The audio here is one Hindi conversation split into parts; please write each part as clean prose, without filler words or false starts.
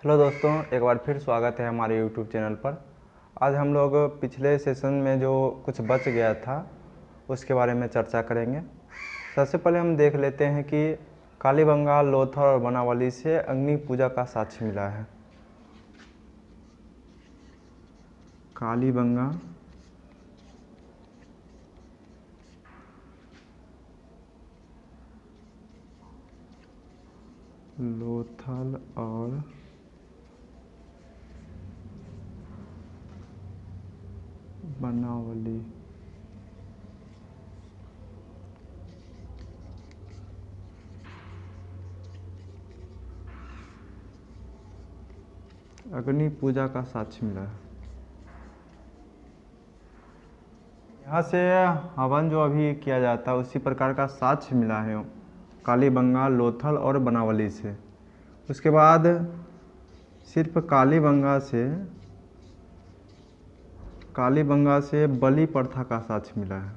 हेलो दोस्तों, एक बार फिर स्वागत है हमारे यूट्यूब चैनल पर। आज हम लोग पिछले सेशन में जो कुछ बच गया था उसके बारे में चर्चा करेंगे। सबसे पहले हम देख लेते हैं कि कालीबंगा, लोथल और बनावली से अग्नि पूजा का साक्ष्य मिला है। कालीबंगा, लोथल और बनावली अग्नि पूजा का साक्ष्य मिला है। यहाँ से हवन जो अभी किया जाता है उसी प्रकार का साक्ष्य मिला है कालीबंगा, लोथल और बनावली से। उसके बाद सिर्फ कालीबंगा से बलि प्रथा का साक्ष्य मिला है।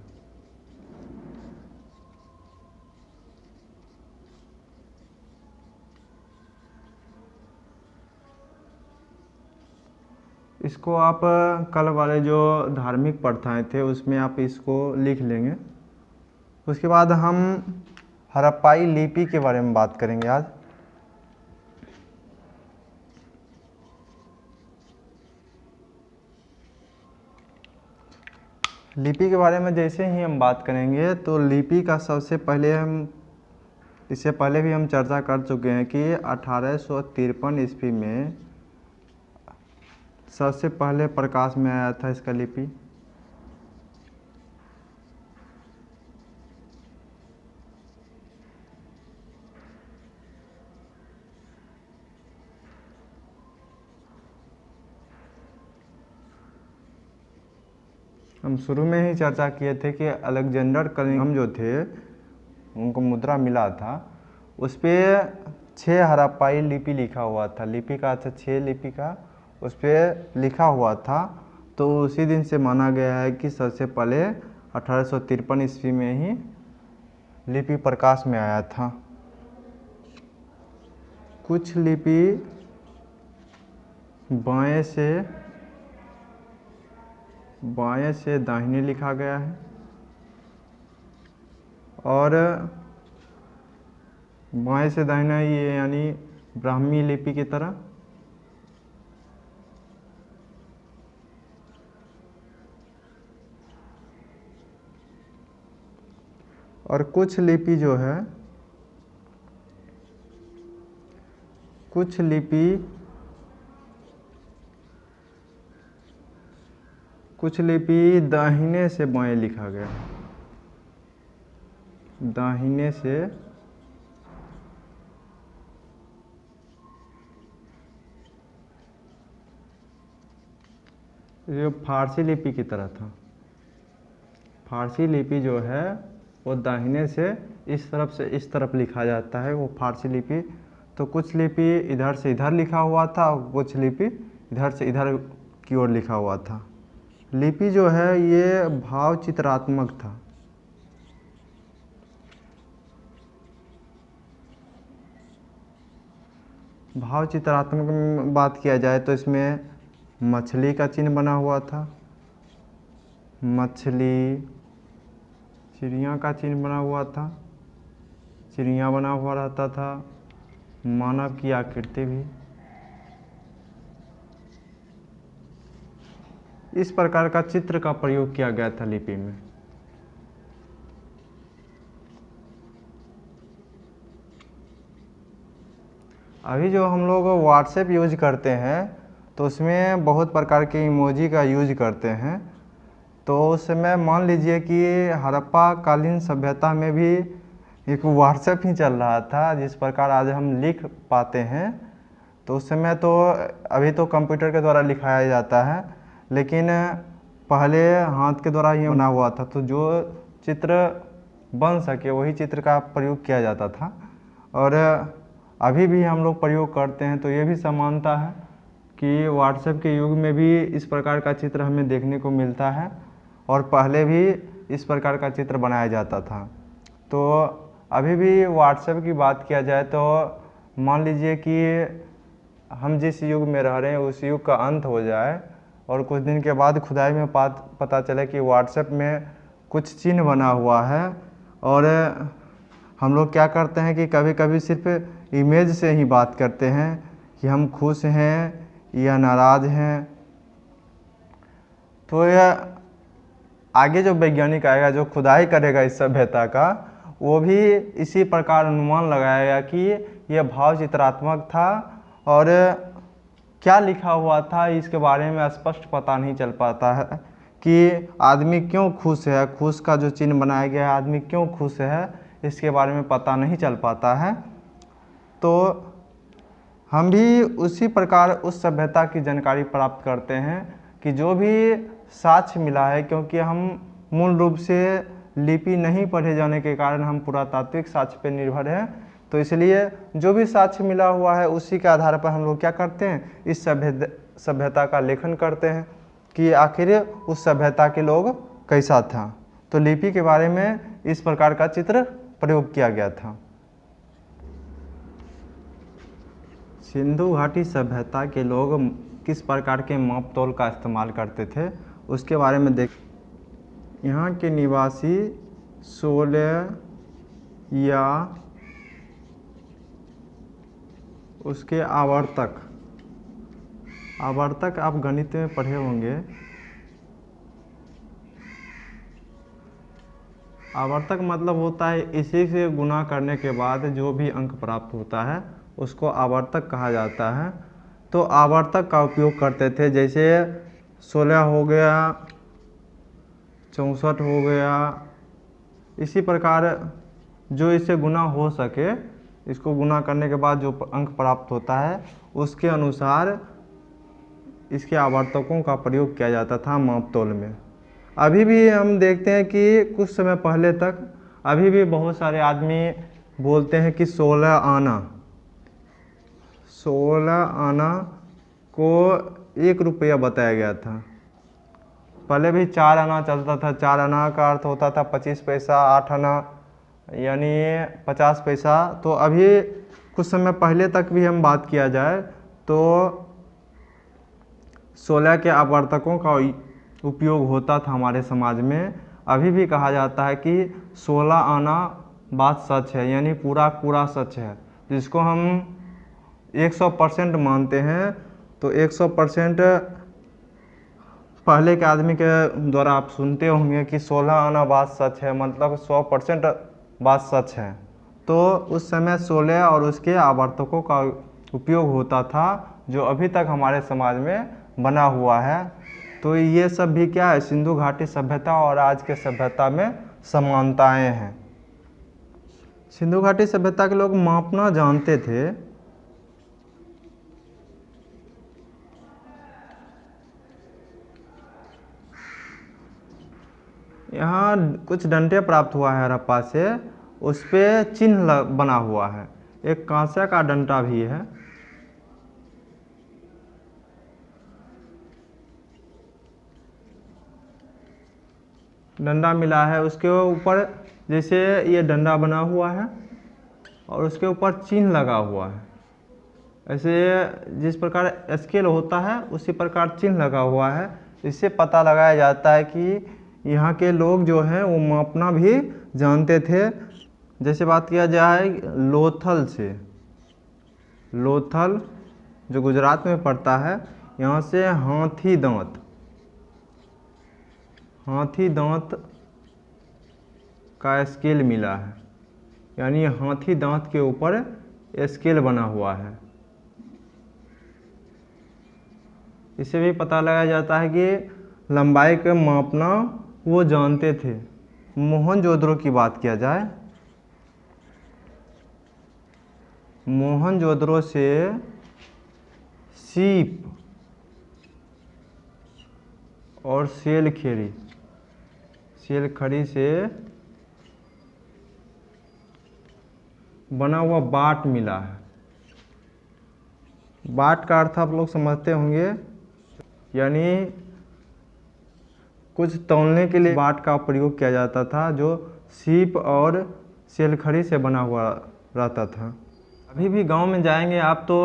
इसको आप कल वाले जो धार्मिक प्रथाएं थे उसमें आप इसको लिख लेंगे। उसके बाद हम हड़प्पाई लिपि के बारे में बात करेंगे आज। लिपि के बारे में जैसे ही हम बात करेंगे तो लिपि का सबसे पहले इससे पहले भी हम चर्चा कर चुके हैं कि 1853 ईस्वी में सबसे पहले प्रकाश में आया था इसका लिपि। हम शुरू में ही चर्चा किए थे कि अलेक्जेंडर कनिंघम जो थे उनको मुद्रा मिला था, उस पर 6 हड़प्पाई लिपि लिखा हुआ था। लिपि का 6 लिपि का उस पर लिखा हुआ था। तो उसी दिन से माना गया है कि सबसे पहले 1853 ईस्वी में ही लिपि प्रकाश में आया था। कुछ लिपि बाएं से दाहिने लिखा गया है और बाएं से दाहिना ये यानी ब्राह्मी लिपि की तरह। और कुछ लिपि दाहिने से बाएं लिखा गया, दाहिने से जो फारसी लिपि की तरह था। फारसी लिपि जो है वो दाहिने से इस तरफ से इस तरफ लिखा जाता है, वो फारसी लिपि। तो कुछ लिपि इधर से इधर लिखा हुआ था और कुछ लिपि इधर से इधर की ओर लिखा हुआ था। लिपि जो है ये भाव चित्रात्मक था। भाव चित्रात्मक में बात किया जाए तो इसमें मछली का चिन्ह बना हुआ था, मछली, चिड़िया का चिन्ह बना हुआ था, चिड़िया बना हुआ रहता था, मानव की आकृति भी। इस प्रकार का चित्र का प्रयोग किया गया था लिपि में। अभी जो हम लोग व्हाट्सएप यूज करते हैं तो उसमें बहुत प्रकार के इमोजी का यूज करते हैं। तो उस समय मान लीजिए कि हड़प्पा कालीन सभ्यता में भी एक व्हाट्सएप ही चल रहा था जिस प्रकार आज हम लिख पाते हैं। तो उस समय तो अभी तो कंप्यूटर के द्वारा लिखाया जाता है, लेकिन पहले हाथ के द्वारा ही बना हुआ था। तो जो चित्र बन सके वही चित्र का प्रयोग किया जाता था और अभी भी हम लोग प्रयोग करते हैं। तो ये भी समानता है कि व्हाट्सएप के युग में भी इस प्रकार का चित्र हमें देखने को मिलता है और पहले भी इस प्रकार का चित्र बनाया जाता था। तो अभी भी व्हाट्सएप की बात किया जाए तो मान लीजिए कि हम जिस युग में रह रहे हैं उस युग का अंत हो जाए और कुछ दिन के बाद खुदाई में पता चले कि व्हाट्सएप में कुछ चिन्ह बना हुआ है। और हम लोग क्या करते हैं कि कभी कभी सिर्फ इमेज से ही बात करते हैं कि हम खुश हैं या नाराज़ हैं। तो यह आगे जो वैज्ञानिक आएगा, जो खुदाई करेगा इस सभ्यता का, वो भी इसी प्रकार अनुमान लगाएगा कि यह भाव चित्रात्मक था और क्या लिखा हुआ था इसके बारे में स्पष्ट पता नहीं चल पाता है कि आदमी क्यों खुश है। खुश का जो चिन्ह बनाया गया है, आदमी क्यों खुश है, इसके बारे में पता नहीं चल पाता है। तो हम भी उसी प्रकार उस सभ्यता की जानकारी प्राप्त करते हैं कि जो भी साक्ष्य मिला है, क्योंकि हम मूल रूप से लिपि नहीं पढ़े जाने के कारण हम पुरातात्विक साक्ष्य पर निर्भर हैं। तो इसलिए जो भी साक्ष्य मिला हुआ है उसी के आधार पर हम लोग क्या करते हैं, इस सभ्यता का लेखन करते हैं कि आखिर उस सभ्यता के लोग कैसा था। तो लिपि के बारे में इस प्रकार का चित्र प्रयोग किया गया था। सिंधु घाटी सभ्यता के लोग किस प्रकार के माप तोल का इस्तेमाल करते थे उसके बारे में देख। यहाँ के निवासी 16 या उसके आवर्तक आप गणित में पढ़े होंगे। आवर्तक मतलब होता है इसी से गुणा करने के बाद जो भी अंक प्राप्त होता है उसको आवर्तक कहा जाता है। तो आवर्तक का उपयोग करते थे, जैसे 16 हो गया, 64 हो गया, इसी प्रकार जो इससे गुना हो सके, इसको गुना करने के बाद जो अंक प्राप्त होता है उसके अनुसार इसके आवर्तकों का प्रयोग किया जाता था माप तोल में। अभी भी हम देखते हैं कि कुछ समय पहले तक अभी भी बहुत सारे आदमी बोलते हैं कि 16 आना को 1 रुपया बताया गया था। पहले भी 4 आना चलता था। 4 आना का अर्थ होता था 25 पैसा, 8 आना यानी 50 पैसा। तो अभी कुछ समय पहले तक भी हम बात किया जाए तो 16 के आवर्तकों का उपयोग होता था हमारे समाज में। अभी भी कहा जाता है कि 16 आना बात सच है, यानी पूरा सच है, जिसको हम 100% मानते हैं। तो 100% पहले के आदमी के द्वारा आप सुनते होंगे कि 16 आना बात सच है, मतलब 100% बात सच है। तो उस समय 16 और उसके आवर्तकों का उपयोग होता था, जो अभी तक हमारे समाज में बना हुआ है। तो ये सब भी क्या है, सिंधु घाटी सभ्यता और आज के सभ्यता में समानताएं हैं। सिंधु घाटी सभ्यता के लोग मापना जानते थे। यहाँ कुछ डंडे प्राप्त हुआ है हड़प्पा से, उस पे चिन्ह बना हुआ है। एक कांसे का डंडा भी है। डंडा मिला है, उसके ऊपर जैसे ये डंडा बना हुआ है और उसके ऊपर चिन्ह लगा हुआ है। ऐसे जिस प्रकार स्केल होता है उसी प्रकार चिन्ह लगा हुआ है। इससे पता लगाया जाता है कि यहाँ के लोग जो हैं वो मापना भी जानते थे। जैसे बात किया जाए लोथल से, लोथल जो गुजरात में पड़ता है, यहाँ से हाथी दांत का स्केल मिला है, यानी हाथी दांत के ऊपर स्केल बना हुआ है। इससे भी पता लगाया जाता है कि लंबाई के मापना वो जानते थे। मोहनजोदड़ो की बात किया जाए, मोहनजोदड़ो से सीप और सेलखड़ी से बना हुआ बाट मिला है। बाट का अर्थ आप लोग समझते होंगे, यानी कुछ तौलने के लिए बाट का प्रयोग किया जाता था, जो सीप और सेलखड़ी से बना हुआ रहता था। अभी भी गांव में जाएंगे आप तो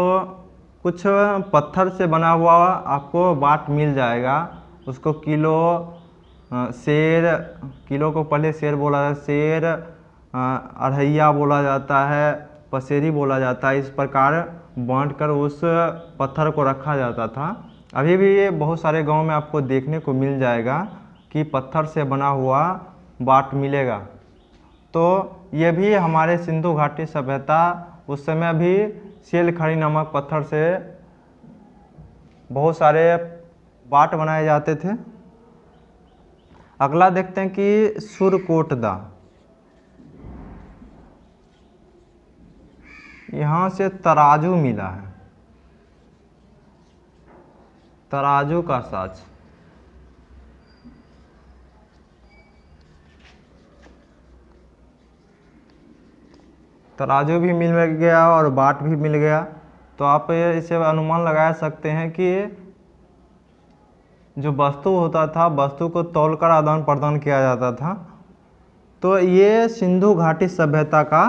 कुछ पत्थर से बना हुआ आपको बाट मिल जाएगा। उसको किलो, शेर, किलो को पहले शेर बोला जाता है, शेर, अढ़ैया बोला जाता है, पसेरी बोला जाता है। इस प्रकार बांट कर उस पत्थर को रखा जाता था। अभी भी ये बहुत सारे गांव में आपको देखने को मिल जाएगा कि पत्थर से बना हुआ बाट मिलेगा। तो ये भी हमारे सिंधु घाटी सभ्यता उस समय भी सेल खड़ी नामक पत्थर से बहुत सारे बाट बनाए जाते थे। अगला देखते हैं कि सुरकोटदा। यहाँ से तराजू मिला है, तराजू का साच। तराजू भी मिल गया और बाट भी मिल गया। तो आप इसे अनुमान लगा सकते हैं कि जो वस्तु होता था, वस्तु को तौलकर आदान प्रदान किया जाता था। तो ये सिंधु घाटी सभ्यता का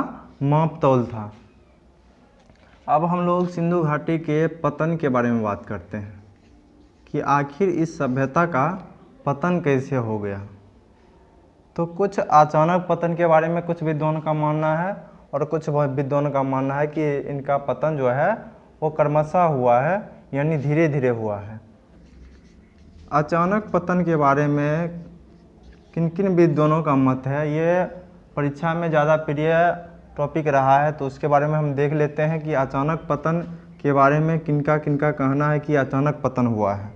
माप तौल था। अब हम लोग सिंधु घाटी के पतन के बारे में बात करते हैं कि आखिर इस सभ्यता का पतन कैसे हो गया। तो कुछ अचानक पतन के बारे में कुछ विद्वानों का मानना है और कुछ विद्वानों का मानना है कि इनका पतन जो है वो क्रमशः हुआ है, यानी धीरे धीरे हुआ है। अचानक पतन के बारे में किन किन विद्वानों का मत है, ये परीक्षा में ज़्यादा प्रिय टॉपिक रहा है। तो उसके बारे में हम देख लेते हैं कि अचानक पतन के बारे में किनका किनका कहना है कि अचानक पतन हुआ है।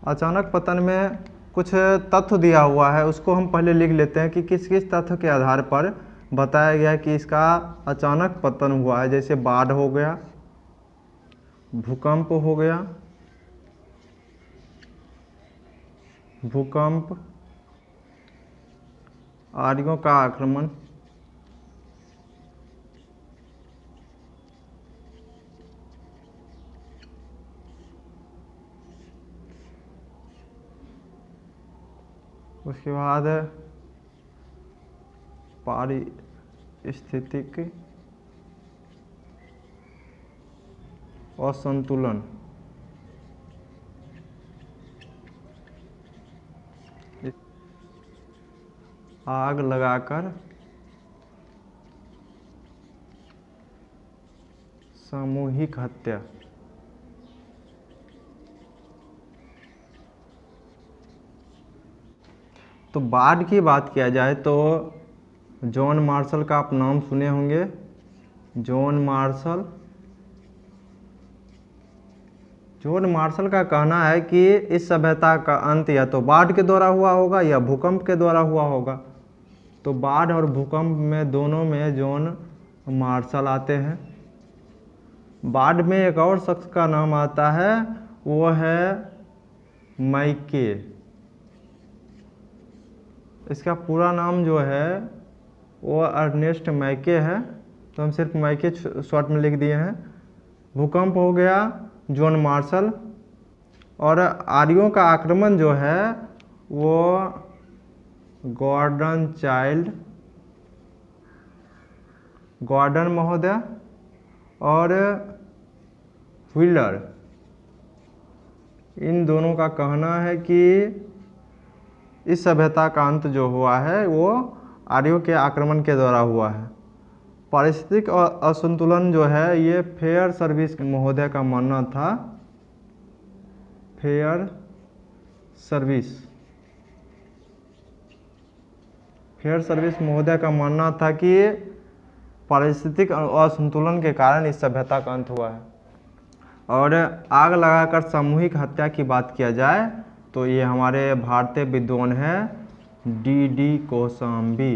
अचानक पतन में कुछ तथ्य दिया हुआ है, उसको हम पहले लिख लेते हैं कि किस किस तथ्य के आधार पर बताया गया कि इसका अचानक पतन हुआ है। जैसे बाढ़ हो गया, भूकंप हो गया, भूकंप, आर्यों का आक्रमण, उसके बाद पारिस्थितिक असंतुलन, आग लगाकर सामूहिक हत्या, तो बाढ़ की बात किया जाए तो जॉन मार्शल का आप नाम सुने होंगे। जॉन मार्शल का कहना है कि इस सभ्यता का अंत या तो बाढ़ के द्वारा हुआ होगा या भूकंप के द्वारा हुआ होगा। तो बाढ़ और भूकंप में दोनों में जॉन मार्शल आते हैं। बाढ़ में एक और शख्स का नाम आता है, वो है मैके। इसका पूरा नाम जो है वो अर्नेस्ट मैके है, तो हम सिर्फ मैके शॉर्ट में लिख दिए हैं। भूकंप हो गया जॉन मार्शल, और आर्यों का आक्रमण जो है वो गॉर्डन महोदय और व्हीलर, इन दोनों का कहना है कि इस सभ्यता का अंत जो हुआ है वो आर्यों के आक्रमण के द्वारा हुआ है। पारिस्थितिक असंतुलन जो है ये फेयर सर्विस महोदय का मानना था। फेयर सर्विस महोदय का मानना था कि पारिस्थितिक असंतुलन के कारण इस सभ्यता का अंत हुआ है। और आग लगाकर सामूहिक हत्या की बात किया जाए तो ये हमारे भारतीय विद्वान हैं डी कोशाम्बी।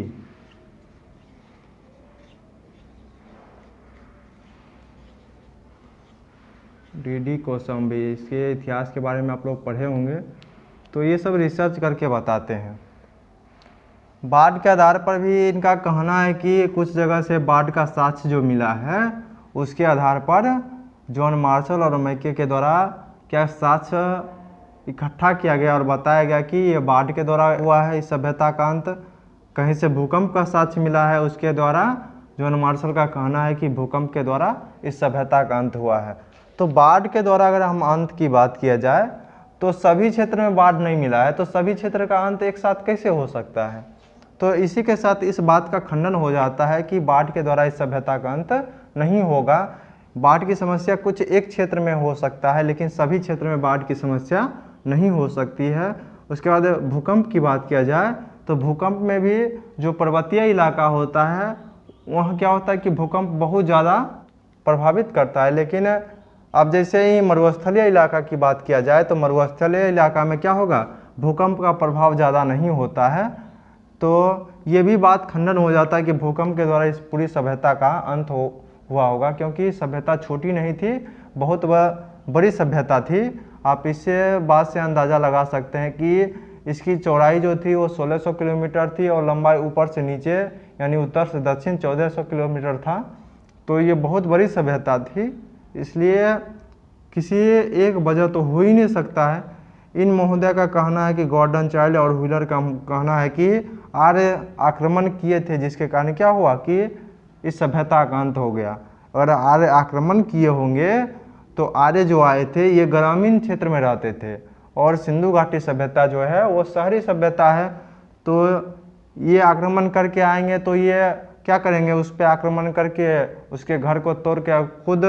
डी कोशाम्बी, इसके इतिहास के बारे में आप लोग पढ़े होंगे। तो ये सब रिसर्च करके बताते हैं। बाढ़ के आधार पर भी इनका कहना है कि कुछ जगह से बाढ़ का साक्ष्य जो मिला है उसके आधार पर जॉन मार्शल और मैके के द्वारा क्या साक्ष्य इकट्ठा किया गया और बताया गया कि ये बाढ़ के द्वारा हुआ है इस सभ्यता का अंत। कहीं से भूकंप का साक्ष्य मिला है, उसके द्वारा जॉन मार्शल का कहना है कि भूकंप के द्वारा इस सभ्यता का अंत हुआ है। तो बाढ़ के द्वारा अगर हम अंत की बात किया जाए तो सभी क्षेत्र में बाढ़ नहीं मिला है, तो सभी क्षेत्र का अंत एक साथ कैसे हो सकता है। तो इसी के साथ इस बात का खंडन हो जाता है कि बाढ़ के द्वारा इस सभ्यता का अंत नहीं होगा। बाढ़ की समस्या कुछ एक क्षेत्र में हो सकता है, लेकिन सभी क्षेत्र में बाढ़ की समस्या नहीं हो सकती है। उसके बाद भूकंप की बात किया जाए तो भूकंप में भी जो पर्वतीय इलाका होता है वहाँ क्या होता है कि भूकंप बहुत ज़्यादा प्रभावित करता है। लेकिन अब जैसे ही मरुस्थलीय इलाका की बात किया जाए तो मरुस्थलीय इलाका में क्या होगा, भूकंप का प्रभाव ज़्यादा नहीं होता है। तो ये भी बात खंडन हो जाता है कि भूकंप के द्वारा इस पूरी सभ्यता का अंत हुआ होगा, क्योंकि सभ्यता छोटी नहीं थी, बहुत बड़ी सभ्यता थी। आप इससे बात से अंदाज़ा लगा सकते हैं कि इसकी चौड़ाई जो थी वो 1600 किलोमीटर थी और लंबाई ऊपर से नीचे यानी उत्तर से दक्षिण 1400 किलोमीटर था। तो ये बहुत बड़ी सभ्यता थी, इसलिए किसी एक वजह तो हो ही नहीं सकता है। इन महोदय का कहना है कि गॉर्डन चाइल्ड और व्हीलर का कहना है कि आर्य आक्रमण किए थे, जिसके कारण क्या हुआ कि इस सभ्यता का अंत हो गया। अगर आर्य आक्रमण किए होंगे तो आर्य जो आए थे ये ग्रामीण क्षेत्र में रहते थे और सिंधु घाटी सभ्यता जो है वो शहरी सभ्यता है। तो ये आक्रमण करके आएंगे तो ये क्या करेंगे, उस पर आक्रमण करके उसके घर को तोड़ के खुद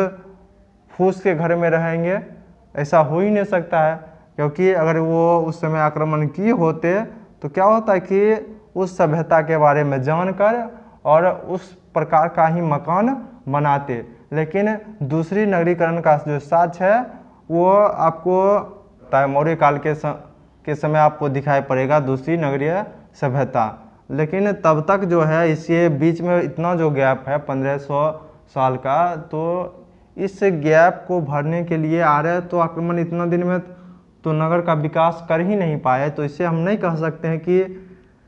फूस के घर में रहेंगे, ऐसा हो ही नहीं सकता है। क्योंकि अगर वो उस समय आक्रमण किए होते तो क्या होता है कि उस सभ्यता के बारे में जानकर और उस प्रकार का ही मकान बनाते। लेकिन दूसरी नगरीकरण का जो साक्ष्य है वो आपको मौर्य काल के समय आपको दिखाई पड़ेगा दूसरी नगरीय सभ्यता। लेकिन तब तक जो है इसके बीच में इतना जो गैप है 1500 साल का, तो इस गैप को भरने के लिए आर्य तो आक्रमण इतना दिन में तो नगर का विकास कर ही नहीं पाए। तो इससे हम नहीं कह सकते हैं कि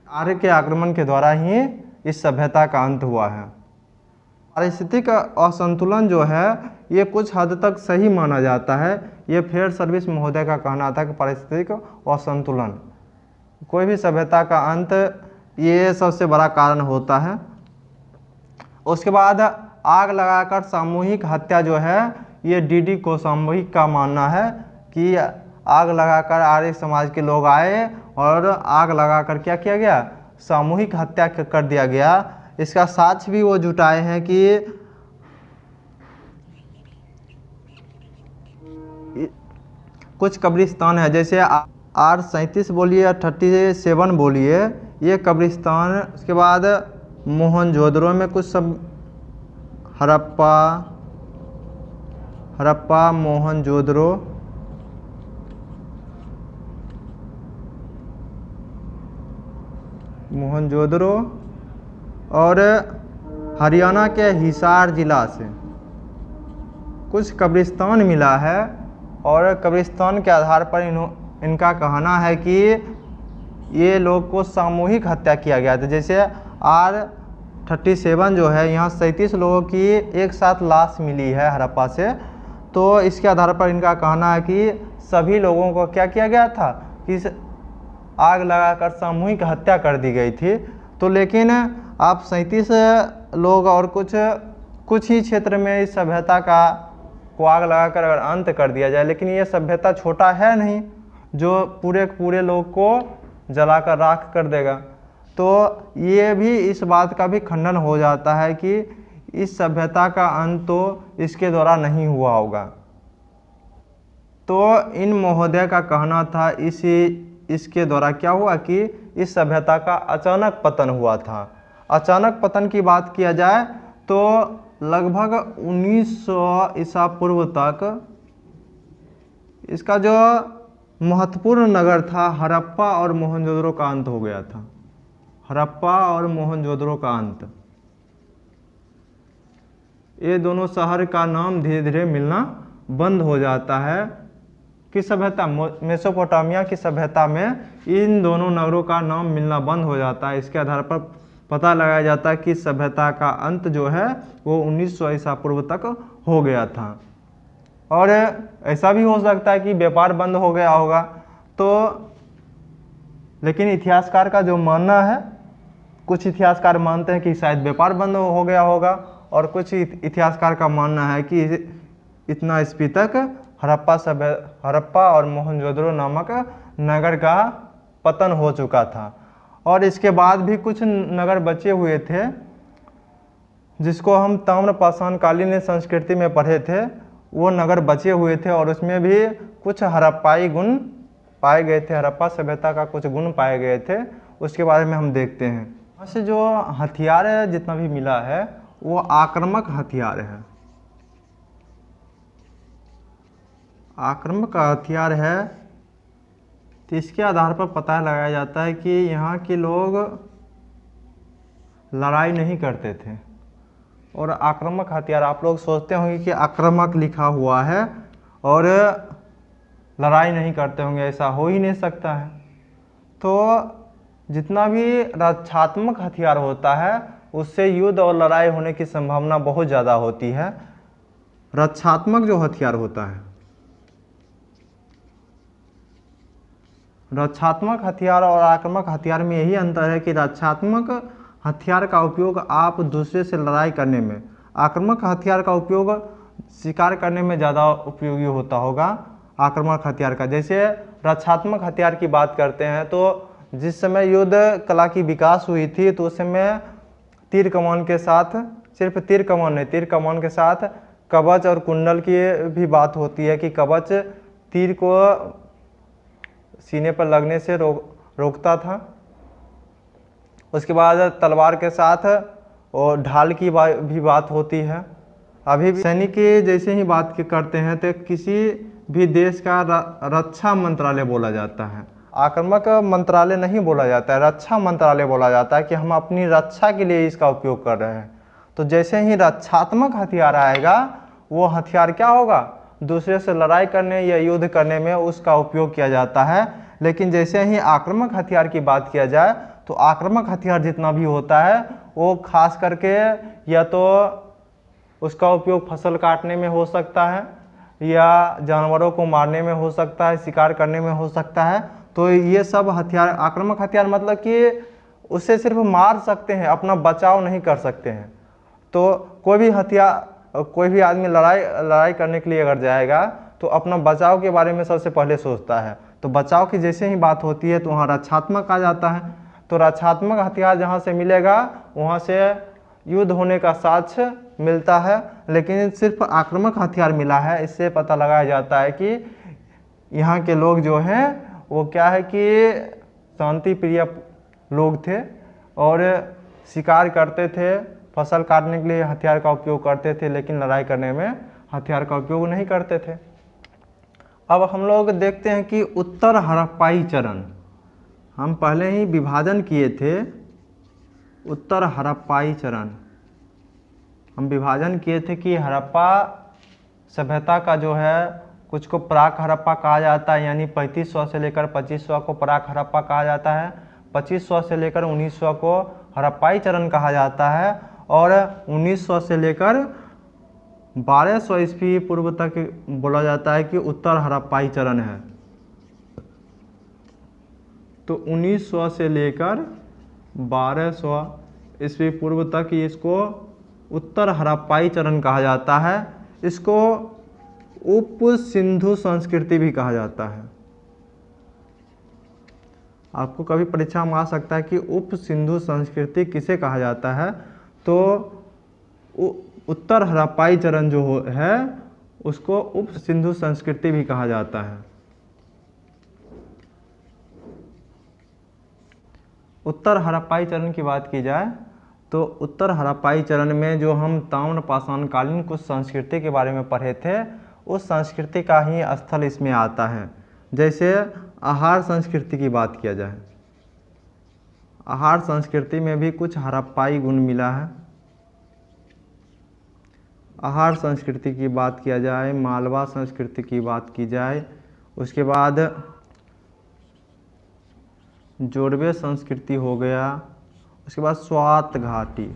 आर्य के आक्रमण के द्वारा ही इस सभ्यता का अंत हुआ है। पारिस्थितिक असंतुलन जो है ये कुछ हद तक सही माना जाता है। ये फेयर सर्विस महोदय का कहना था कि पारिस्थितिक असंतुलन कोई भी सभ्यता का अंत ये सबसे बड़ा कारण होता है। उसके बाद आग लगाकर सामूहिक हत्या जो है ये डीडी कोशाम्बी का मानना है कि आग लगाकर आर्य समाज के लोग आए और आग लगाकर क्या किया गया, सामूहिक हत्या कर दिया गया। इसका साक्ष्य भी वो जुटाए हैं कि कुछ कब्रिस्तान है, जैसे R37 बोलिए या 37 बोलिए, ये कब्रिस्तान। उसके बाद मोहनजोदड़ो में कुछ सब हड़प्पा मोहनजोदड़ो और हरियाणा के हिसार जिला से कुछ कब्रिस्तान मिला है। और कब्रिस्तान के आधार पर इनका कहना है कि ये लोग को सामूहिक हत्या किया गया था। जैसे R37 जो है यहाँ 37 लोगों की एक साथ लाश मिली है हड़प्पा से, तो इसके आधार पर इनका कहना है कि सभी लोगों को क्या किया गया था कि आग लगाकर सामूहिक हत्या कर दी गई थी। तो लेकिन आप 37 लोग और कुछ ही क्षेत्र में इस सभ्यता को आग लगाकर अगर अंत कर दिया जाए, लेकिन ये सभ्यता छोटा है नहीं जो पूरे लोग को जलाकर राख कर देगा। तो ये भी इस बात का भी खंडन हो जाता है कि इस सभ्यता का अंत तो इसके द्वारा नहीं हुआ होगा। तो इन महोदय का कहना था इसके द्वारा क्या हुआ कि इस सभ्यता का अचानक पतन हुआ था। अचानक पतन की बात किया जाए तो लगभग 1900 ईसा पूर्व तक इसका जो महत्वपूर्ण नगर था हड़प्पा और मोहनजोदड़ो का अंत हो गया था। हड़प्पा और मोहनजोदड़ो का अंत, ये दोनों शहर का नाम धीरे धीरे मिलना बंद हो जाता है। किस सभ्यता, मेसोपोटामिया की सभ्यता में इन दोनों नगरों का नाम मिलना बंद हो जाता है। इसके आधार पर पता लगाया जाता है कि सभ्यता का अंत जो है वो 1900 ईसा पूर्व तक हो गया था। और ऐसा भी हो सकता है कि व्यापार बंद हो गया होगा। तो लेकिन इतिहासकार का जो मानना है, कुछ इतिहासकार मानते हैं कि शायद व्यापार बंद हो गया होगा और कुछ इतिहासकार का मानना है कि इतना ईस्वी तक हड़प्पा और मोहनजोदड़ो नामक नगर का पतन हो चुका था। और इसके बाद भी कुछ नगर बचे हुए थे जिसको हम ताम्रपाषाणकालीन संस्कृति में पढ़े थे, वो नगर बचे हुए थे और उसमें भी कुछ हड़प्पाई गुण पाए गए थे, हड़प्पा सभ्यता का कुछ गुण पाए गए थे, उसके बारे में हम देखते हैं। यहाँ से जो हथियार है जितना भी मिला है वो आक्रामक हथियार है, आक्रामक हथियार है। तो इसके आधार पर पता लगाया जाता है कि यहाँ के लोग लड़ाई नहीं करते थे। और आक्रामक हथियार, आप लोग सोचते होंगे कि आक्रामक लिखा हुआ है और लड़ाई नहीं करते होंगे, ऐसा हो ही नहीं सकता है। तो जितना भी रक्षात्मक हथियार होता है उससे युद्ध और लड़ाई होने की संभावना बहुत ज़्यादा होती है। रक्षात्मक जो हथियार होता है, रक्षात्मक हथियार और आक्रामक हथियार में यही अंतर है कि रक्षात्मक हथियार का उपयोग आप दूसरे से लड़ाई करने में, आक्रामक हथियार का उपयोग शिकार करने में ज़्यादा उपयोगी होता होगा आक्रामक हथियार का। जैसे रक्षात्मक हथियार की बात करते हैं तो जिस समय युद्ध कला की विकास हुई थी तो उस समय तीर कमान के साथ, सिर्फ तीर कमान नहीं, तीर कमान के साथ कवच और कुंडल की भी बात होती है कि कवच तीर को सीने पर लगने से रोकता था। उसके बाद तलवार के साथ और ढाल की भी बात होती है। अभी भी सैनिक जैसे ही बात करते हैं तो किसी भी देश का रक्षा मंत्रालय बोला जाता है, आक्रामक मंत्रालय नहीं बोला जाता है, रक्षा मंत्रालय बोला जाता है कि हम अपनी रक्षा के लिए इसका उपयोग कर रहे हैं। तो जैसे ही रक्षात्मक हथियार आएगा वो हथियार क्या होगा, दूसरे से लड़ाई करने या युद्ध करने में उसका उपयोग किया जाता है। लेकिन जैसे ही आक्रामक हथियार की बात किया जाए तो आक्रामक हथियार जितना भी होता है वो खास करके या तो उसका उपयोग फसल काटने में हो सकता है या जानवरों को मारने में हो सकता है, शिकार करने में हो सकता है। तो ये सब हथियार, आक्रामक हथियार मतलब कि उससे सिर्फ मार सकते हैं, अपना बचाव नहीं कर सकते हैं। तो कोई भी हथियार, कोई भी आदमी लड़ाई करने के लिए अगर जाएगा तो अपना बचाव के बारे में सबसे पहले सोचता है। तो बचाव की जैसे ही बात होती है तो वहाँ रक्षात्मक आ जाता है। तो रक्षात्मक हथियार जहाँ से मिलेगा वहाँ से युद्ध होने का साक्ष्य मिलता है। लेकिन सिर्फ आक्रामक हथियार मिला है, इससे पता लगाया जाता है कि यहाँ के लोग जो हैं वो क्या है कि शांति प्रिय लोग थे और शिकार करते थे, फसल काटने के लिए हथियार का उपयोग करते थे, लेकिन लड़ाई करने में हथियार का उपयोग नहीं करते थे। अब हम लोग देखते हैं कि उत्तर हड़प्पाई चरण, हम पहले ही विभाजन किए थे। उत्तर हड़प्पाई चरण हम विभाजन किए थे कि हड़प्पा सभ्यता का जो है कुछ को प्राक हड़प्पा कहा जाता है, यानी 3500 से लेकर 2500 को प्राक हड़प्पा कहा जाता है, 2500 से लेकर 1900 को हड़प्पाई चरण कहा जाता है और 1900 से लेकर 1200 ईस्वी पूर्व तक बोला जाता है कि उत्तर हड़प्पाई चरण है। तो 1900 से लेकर 1200 ईस्वी पूर्व तक इसको उत्तर हड़प्पाई चरण कहा जाता है। इसको उप सिंधु संस्कृति भी कहा जाता है। आपको कभी परीक्षा में आ सकता है कि उप सिंधु संस्कृति किसे कहा जाता है, तो उत्तर हड़प्पाई चरण जो है उसको उप सिंधु संस्कृति भी कहा जाता है। उत्तर हड़प्पाई चरण की बात की जाए तो उत्तर हड़प्पाई चरण में जो हम ताम्रपाषाणकालीन कुछ संस्कृति के बारे में पढ़े थे उस संस्कृति का ही स्थल इसमें आता है। जैसे आहार संस्कृति की बात किया जाए, आहार संस्कृति में भी कुछ हड़प्पाई गुण मिला है। आहार संस्कृति की बात किया जाए, मालवा संस्कृति की बात की जाए, उसके बाद जोड़वे संस्कृति हो गया, उसके बाद स्वात घाटी,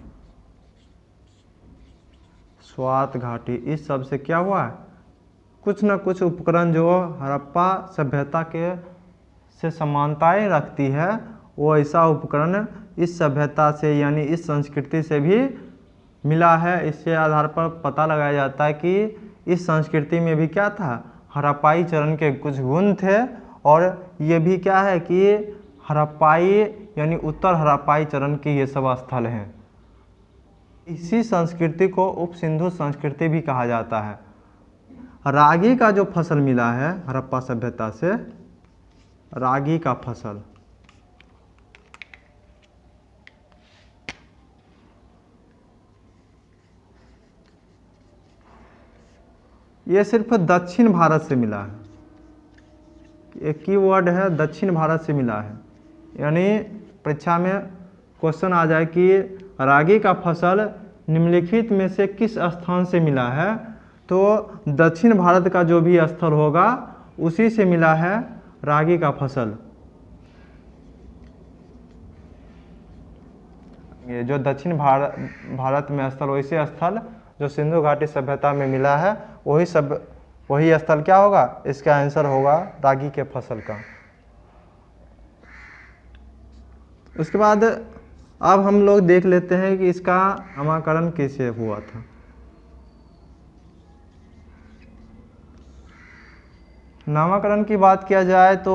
स्वात घाटी, इस सब से क्या हुआ है, कुछ न कुछ उपकरण जो हड़प्पा सभ्यता के से समानताएं रखती है वो ऐसा उपकरण इस सभ्यता से यानी इस संस्कृति से भी मिला है। इसके आधार पर पता लगाया जाता है कि इस संस्कृति में भी क्या था, हड़प्पाई चरण के कुछ गुण थे। और ये भी क्या है कि हड़प्पाई यानी उत्तर हड़प्पाई चरण के ये सब स्थल हैं। इसी संस्कृति को उप सिंधु संस्कृति भी कहा जाता है। रागी का जो फसल मिला है हड़प्पा सभ्यता से, रागी का फसल, ये सिर्फ दक्षिण भारत से मिला है। एक कीवर्ड है दक्षिण भारत से मिला है, यानी परीक्षा में क्वेश्चन आ जाए कि रागी का फसल निम्नलिखित में से किस स्थान से मिला है, तो दक्षिण भारत का जो भी स्थल होगा उसी से मिला है रागी का फसल। ये जो दक्षिण भारत में स्थल, वैसे स्थल जो सिंधु घाटी सभ्यता में मिला है वही स्थल क्या होगा, इसका आंसर होगा रागी के फसल का। उसके बाद अब हम लोग देख लेते हैं कि इसका नामकरण कैसे हुआ था। नामकरण की बात किया जाए तो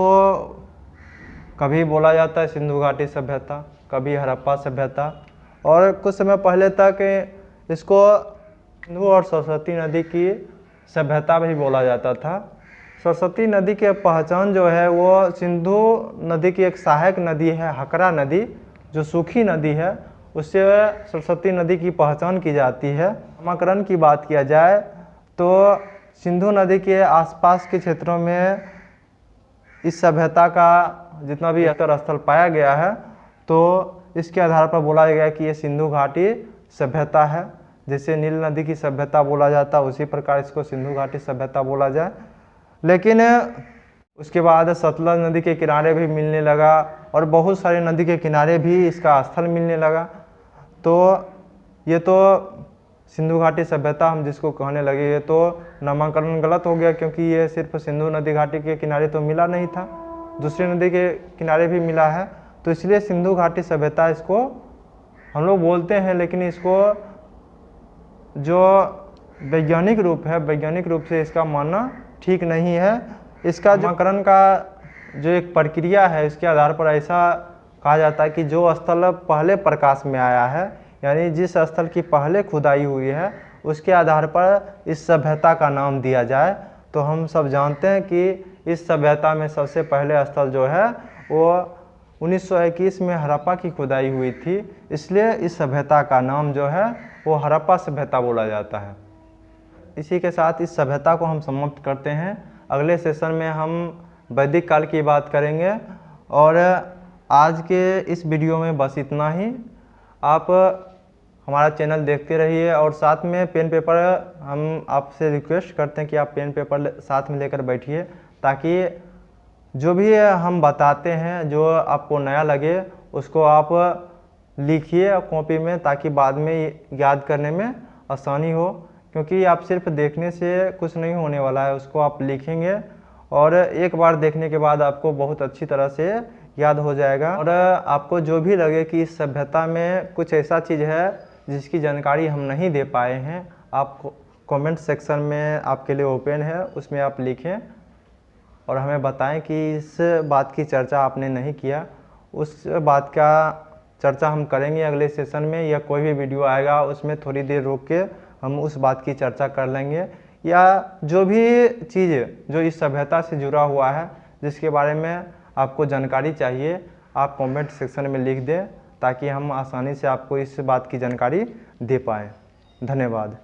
कभी बोला जाता है सिंधु घाटी सभ्यता, कभी हड़प्पा सभ्यता, और कुछ समय पहले तक इसको सिंधु और सरस्वती नदी की सभ्यता भी बोला जाता था। सरस्वती नदी के पहचान जो है वो सिंधु नदी की एक सहायक नदी है हकरा नदी, जो सूखी नदी है, उससे सरस्वती नदी की पहचान की जाती है। नामकरण की बात किया जाए तो सिंधु नदी के आसपास के क्षेत्रों में इस सभ्यता का जितना भी स्थल पाया गया है, तो इसके आधार पर बोला गया कि ये सिंधु घाटी सभ्यता है। जैसे नील नदी की सभ्यता बोला जाता है, उसी प्रकार इसको सिंधु घाटी सभ्यता बोला जाए। लेकिन उसके बाद सतलज नदी के किनारे भी मिलने लगा और बहुत सारे नदी के किनारे भी इसका स्थल मिलने लगा। तो ये तो सिंधु घाटी सभ्यता हम जिसको कहने लगे, ये तो नामकरण गलत हो गया, क्योंकि ये सिर्फ सिंधु नदी घाटी के किनारे तो मिला नहीं था, दूसरे नदी के किनारे भी मिला है। तो इसलिए सिंधु घाटी सभ्यता इसको हम लोग बोलते हैं, लेकिन इसको जो वैज्ञानिक रूप है, वैज्ञानिक रूप से इसका मानना ठीक नहीं है। इसका नामकरण का जो एक प्रक्रिया है, इसके आधार पर ऐसा कहा जाता है कि जो स्थल पहले प्रकाश में आया है, यानी जिस स्थल की पहले खुदाई हुई है, उसके आधार पर इस सभ्यता का नाम दिया जाए। तो हम सब जानते हैं कि इस सभ्यता में सबसे पहले स्थल जो है वो 1921 में हड़प्पा की खुदाई हुई थी, इसलिए इस सभ्यता का नाम जो है वो हड़प्पा सभ्यता बोला जाता है। इसी के साथ इस सभ्यता को हम समाप्त करते हैं। अगले सेशन में हम वैदिक काल की बात करेंगे। और आज के इस वीडियो में बस इतना ही। आप हमारा चैनल देखते रहिए और साथ में पेन पेपर हम आपसे रिक्वेस्ट करते हैं कि आप पेन पेपर साथ में लेकर बैठिए, ताकि जो भी हम बताते हैं जो आपको नया लगे उसको आप लिखिए कॉपी में, ताकि बाद में याद करने में आसानी हो। क्योंकि आप सिर्फ देखने से कुछ नहीं होने वाला है, उसको आप लिखेंगे और एक बार देखने के बाद आपको बहुत अच्छी तरह से याद हो जाएगा। और आपको जो भी लगे कि इस सभ्यता में कुछ ऐसा चीज़ है जिसकी जानकारी हम नहीं दे पाए हैं, आप कमेंट सेक्शन में आपके लिए ओपन है, उसमें आप लिखें और हमें बताएं कि इस बात की चर्चा आपने नहीं किया। उस बात का चर्चा हम करेंगे अगले सेशन में, या कोई भी वीडियो आएगा उसमें थोड़ी देर रोक के हम उस बात की चर्चा कर लेंगे। या जो भी चीज़ जो इस सभ्यता से जुड़ा हुआ है, जिसके बारे में आपको जानकारी चाहिए, आप कमेंट सेक्शन में लिख दें, ताकि हम आसानी से आपको इस बात की जानकारी दे पाएँ। धन्यवाद।